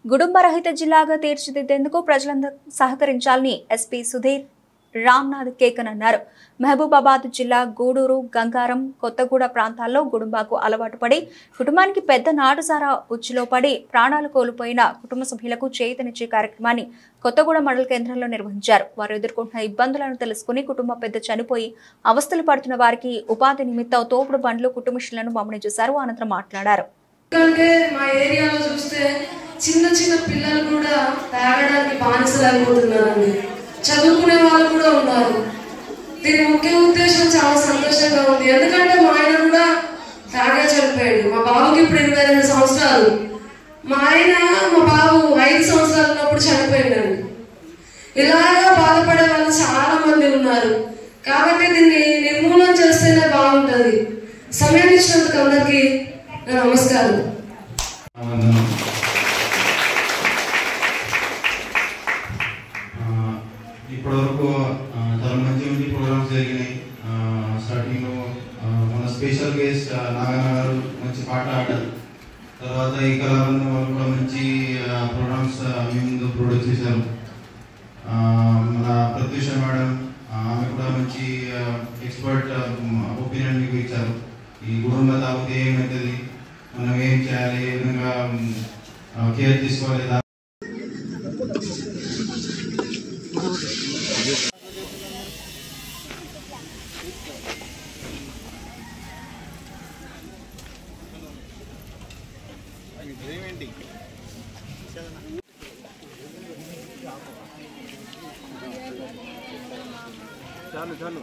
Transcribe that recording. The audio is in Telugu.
గుడుంబరహిత జిల్లాగా తీర్చిదిద్దేందుకు ప్రజలందరూ సహకరించాలని ఎస్పీ సుధీర్ రామ్నాథ్ కేకన్ అన్నారు. మహబూబాబాద్ జిల్లా గూడూరు, గంగారం, కొత్తగూడ ప్రాంతాల్లో గుడుంబాకు అలవాటు పడి కుటుంబానికి పెద్ద నాటుసారా ఉచ్చులో పడి ప్రాణాలు కోల్పోయిన కుటుంబ సభ్యులకు చేయూతనిచ్చే కార్యక్రమాన్ని కొత్తగూడ మండల కేంద్రంలో నిర్వహించారు. వారు ఎదుర్కొంటున్న ఇబ్బందులను తెలుసుకుని కుటుంబ పెద్ద చనిపోయి అవస్థలు పడుతున్న వారికి ఉపాధి నిమిత్తం తోపుడు బండ్లు, కుట్టు మిషన్లను పంపిణీ చేశారు. అనంతరం మాట్లాడారు. చిన్న చిన్న పిల్లలు కూడా తాగడానికి బానిసలైపోతున్నారండి. చదువుకునే వాళ్ళు కూడా ఉన్నారు. దీని ముఖ్య ఉద్దేశం చాలా సంతోషంగా ఉంది. ఎందుకంటే మా ఆయన కూడా తాగే చనిపోయాడు. మా బాబుకి ఇప్పుడు 22 సంవత్సరాలు. మా బాబు 5 సంవత్సరాలు ఉన్నప్పుడు చనిపోయిందండి. ఇలాగా బాధపడే వాళ్ళు చాలా మంది ఉన్నారు. కాబట్టి దీన్ని నిర్మూలన చేస్తేనే బాగుంటుంది. సమయం ఇచ్చినందుకు అందరికీ నమస్కారం. ఇప్పటివరకు చాలా మంచి మంచి ప్రోగ్రామ్స్ జరిగినాయి. స్టార్టింగ్లో మన స్పెషల్ గెస్ట్ నాగన్న గారు మంచి పాట ఆడారు. తర్వాత ఈ కళాబృందం వాళ్ళు కూడా మంచి ప్రోగ్రామ్స్ మీ ముందు ప్రొడ్యూస్ చేశారు. మన ప్రత్యూష మేడం ఆమె కూడా మంచి ఎక్స్పర్ట్ ఒపీనియన్ మీకు ఇచ్చారు. ఈ కుటుంబ తాగితే ఏమవుతుంది, మనం ఏం చేయాలి, ఏ విధంగా కేర్ తీసుకోవాలి. చాలు